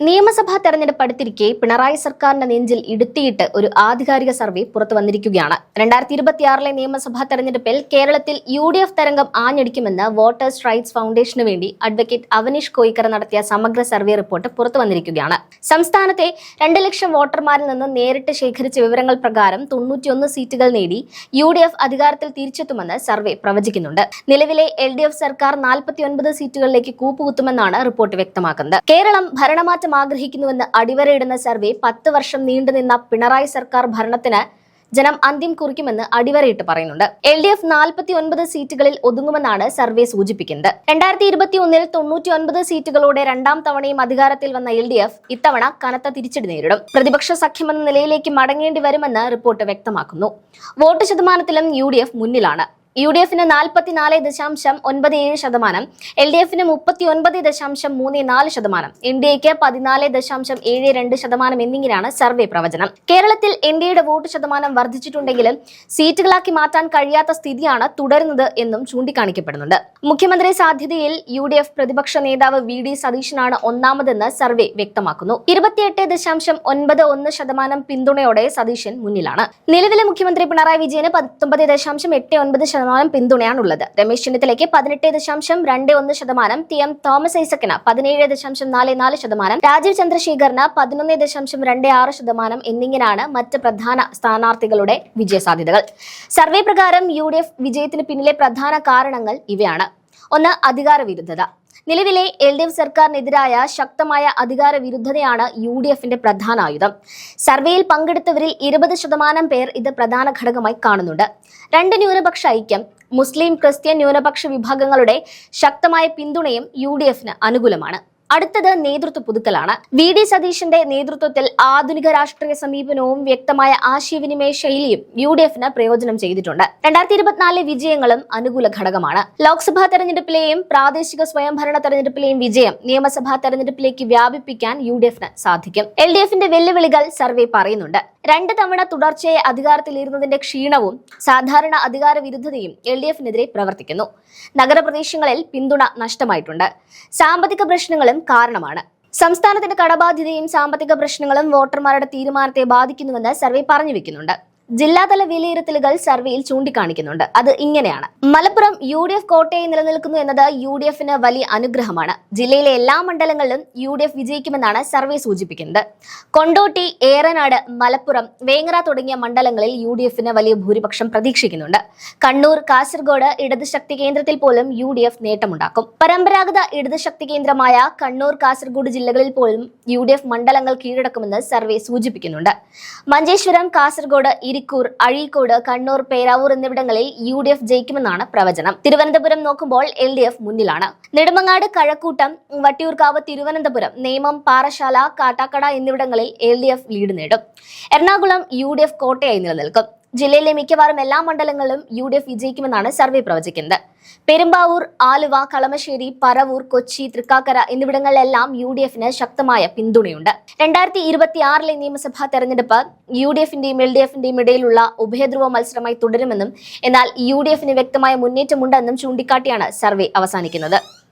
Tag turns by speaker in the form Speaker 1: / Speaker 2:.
Speaker 1: നിയമസഭാ തെരഞ്ഞെടുപ്പ് അടുത്തിരിക്കെ പിണറായി സർക്കാരിന്റെ നെഞ്ചിൽ ഇടുത്തിയിട്ട് ഒരു ആധികാരിക സർവേ പുറത്തു വന്നിരിക്കുകയാണ്. 2026 നിയമസഭാ തെരഞ്ഞെടുപ്പിൽ കേരളത്തിൽ UDF തരംഗം ആഞ്ഞടിക്കുമെന്ന് വോട്ടേഴ്സ് റൈറ്റ്സ് ഫൗണ്ടേഷന് വേണ്ടി അഡ്വക്കേറ്റ് അവനീഷ് കോയിക്കര നടത്തിയ സമഗ്ര സർവേ റിപ്പോർട്ട് പുറത്തു വന്നിരിക്കുകയാണ്. സംസ്ഥാനത്തെ 2 ലക്ഷം വോട്ടർമാരിൽ നിന്ന് നേരിട്ട് ശേഖരിച്ച വിവരങ്ങൾ പ്രകാരം 91 സീറ്റുകൾ നേടി UDF അധികാരത്തിൽ തിരിച്ചെത്തുമെന്ന് സർവേ പ്രവചിക്കുന്നുണ്ട്. നിലവിലെ LDF സർക്കാർ 49 സീറ്റുകളിലേക്ക് കൂപ്പുകുത്തുമെന്നാണ് റിപ്പോർട്ട് വ്യക്തമാക്കുന്നത്. കേരളം ഭരണമാറ്റം ആഗ്രഹിക്കുന്നുവെന്ന് അടിവരയിടുന്ന സർവേ 10 വർഷം നീണ്ടുനിന്ന പിണറായി സർക്കാർ ഭരണത്തിന് ജനം അന്ത്യം കുറിക്കുമെന്ന് അടിവരയിട്ട് പറയുന്നുണ്ട്. LDF 49 സീറ്റുകളിൽ ഒതുങ്ങുമെന്നാണ് സർവേ സൂചിപ്പിക്കുന്നത്. 2021 99 സീറ്റുകളോടെ രണ്ടാം തവണയും അധികാരത്തിൽ വന്ന LDF ഇത്തവണ കനത്ത തിരിച്ചടി നേരിടും. പ്രതിപക്ഷ സഖ്യമെന്ന നിലയിലേക്ക് മടങ്ങേണ്ടി വരുമെന്ന് റിപ്പോർട്ട് വ്യക്തമാക്കുന്നു. വോട്ട് ശതമാനത്തിലും UDF മുന്നിലാണ്. UDFന് 44.97%, LDFന് 39.34%, NDAക്ക് 14.72% എന്നിങ്ങനെയാണ് സർവേ പ്രവചനം. കേരളത്തിൽ NDAയുടെ വോട്ട് ശതമാനം വർദ്ധിച്ചിട്ടുണ്ടെങ്കിലും സീറ്റുകളാക്കി മാറ്റാൻ കഴിയാത്ത സ്ഥിതിയാണ് തുടരുന്നത് എന്നും ചൂണ്ടിക്കാണിക്കപ്പെടുന്നുണ്ട്. മുഖ്യമന്ത്രി സാധ്യതയിൽ UDF പ്രതിപക്ഷ നേതാവ് VD സതീശനാണ് ഒന്നാമതെന്ന് സർവേ വ്യക്തമാക്കുന്നു. 28.91% പിന്തുണയോടെ സതീശൻ മുന്നിലാണ്. നിലവിലെ മുഖ്യമന്ത്രി പിണറായി വിജയന് 19.89% പിന്തുണയാണുള്ളത്. രമേശ് ചെന്നിത്തലയ്ക്ക് 18.21%, TM തോമസ് ഐസക്കിന് 17.44%, രാജീവ് ചന്ദ്രശേഖറിന് 11.26% എന്നിങ്ങനെയാണ് മറ്റ് പ്രധാന സ്ഥാനാർത്ഥികളുടെ വിജയസാധ്യതകൾ. സർവേ പ്രകാരം UDF വിജയത്തിന് പിന്നിലെ പ്രധാന കാരണങ്ങൾ ഇവയാണ്. 1. അധികാര വിരുദ്ധത. നിലവിലെ LDF സർക്കാരിനെതിരായ ശക്തമായ അധികാര വിരുദ്ധതയാണ് UDFന്റെ പ്രധാന ആയുധം. സർവേയിൽ പങ്കെടുത്തവരിൽ 20% പേർ ഇത് പ്രധാന ഘടകമായി കാണുന്നുണ്ട്. 2. ന്യൂനപക്ഷ ഐക്യം. മുസ്ലിം ക്രിസ്ത്യൻ ന്യൂനപക്ഷ വിഭാഗങ്ങളുടെ ശക്തമായ പിന്തുണയും UDFന് അനുകൂലമാണ്. അടുത്തത് നേതൃത്വ പുതുക്കലാണ്. VD സതീശന്റെ നേതൃത്വത്തിൽ ആധുനിക രാഷ്ട്രീയ സമീപനവും വ്യക്തമായ ആശയവിനിമയ ശൈലിയും UDFന് പ്രയോജനം ചെയ്തിട്ടുണ്ട്. 2024 വിജയങ്ങളും അനുകൂല ഘടകമാണ്. ലോക്സഭാ തെരഞ്ഞെടുപ്പിലെയും പ്രാദേശിക സ്വയംഭരണ തെരഞ്ഞെടുപ്പിലെയും വിജയം നിയമസഭാ തെരഞ്ഞെടുപ്പിലേക്ക് വ്യാപിപ്പിക്കാൻ UDFന് സാധിക്കും. LDFന്റെ വെല്ലുവിളികൾ സർവേ പറയുന്നുണ്ട്. 2 തവണ തുടർച്ചയായി അധികാരത്തിലിരുന്നതിന്റെ ക്ഷീണവും സാധാരണ അധികാര വിരുദ്ധതയും LDFനെതിരെ പ്രവർത്തിക്കുന്നു. നഗരപ്രദേശങ്ങളിൽ പിന്തുണ നഷ്ടമായിട്ടുണ്ട്. സാമ്പത്തിക പ്രശ്നങ്ങളും കാരണമാണ്. സംസ്ഥാനത്തിന്റെ കടബാധ്യതയും സാമ്പത്തിക പ്രശ്നങ്ങളും വോട്ടർമാരുടെ തീരുമാനത്തെ ബാധിക്കുന്നുവെന്ന് സർവേ പറഞ്ഞു വെക്കുന്നുണ്ട്. ജില്ലാതല വിലയിരുത്തലുകൾ സർവേയിൽ ചൂണ്ടിക്കാണിക്കുന്നുണ്ട്. അത് ഇങ്ങനെയാണ്. മലപ്പുറം UDF കോട്ടയായി നിലനിൽക്കുന്നു എന്നത് UDFന് വലിയ അനുഗ്രഹമാണ്. ജില്ലയിലെ എല്ലാ മണ്ഡലങ്ങളിലും UDF വിജയിക്കുമെന്നാണ് സർവേ സൂചിപ്പിക്കുന്നത്. കൊണ്ടോട്ടി, ഏറനാട്, മലപ്പുറം, വേങ്ങര തുടങ്ങിയ മണ്ഡലങ്ങളിൽ UDFന് വലിയ ഭൂരിപക്ഷം പ്രതീക്ഷിക്കുന്നുണ്ട്. കണ്ണൂർ, കാസർഗോഡ് ഇടത് ശക്തി കേന്ദ്രത്തിൽ പോലും UDF നേട്ടമുണ്ടാക്കും. പരമ്പരാഗത ഇടത് ശക്തി കേന്ദ്രമായ കണ്ണൂർ, കാസർഗോഡ് ജില്ലകളിൽ പോലും UDF മണ്ഡലങ്ങൾ കീഴടക്കുമെന്ന് സർവേ സൂചിപ്പിക്കുന്നുണ്ട്. മഞ്ചേശ്വരം, കാസർഗോഡ്, ഇരിക്കൂർ, അഴീക്കോട്, കണ്ണൂർ, പേരാവൂർ എന്നിവിടങ്ങളിൽ UDF ജയിക്കുമെന്നാണ് പ്രവചനം. തിരുവനന്തപുരം നോക്കുമ്പോൾ LDF മുന്നിലാണ്. നെടുമങ്ങാട്, കഴക്കൂട്ടം, വട്ടിയൂർക്കാവ്, തിരുവനന്തപുരം, നേമം, പാറശാല, കാട്ടാക്കട എന്നിവിടങ്ങളിൽ LDF ലീഡ് നേടും. എറണാകുളം UDF കോട്ടയായി നിലനിൽക്കും. ജില്ലയിലെ മിക്കവാറും എല്ലാ മണ്ഡലങ്ങളിലും UDF വിജയിക്കുമെന്നാണ് സർവേ പ്രവചിക്കുന്നത്. പെരുമ്പാവൂർ, ആലുവ, കളമശ്ശേരി, പറവൂർ, കൊച്ചി, തൃക്കാക്കര എന്നിവിടങ്ങളിലെല്ലാം UDFന് ശക്തമായ പിന്തുണയുണ്ട്. 2026 നിയമസഭാ തെരഞ്ഞെടുപ്പ് UDFന്റെയും LDFന്റെയും ഇടയിലുള്ള ഉഭയധ്രുവ മത്സരമായി തുടരുമെന്നും എന്നാൽ UDFന് വ്യക്തമായ മുന്നേറ്റമുണ്ടെന്നും ചൂണ്ടിക്കാട്ടിയാണ് സർവേ അവസാനിക്കുന്നത്.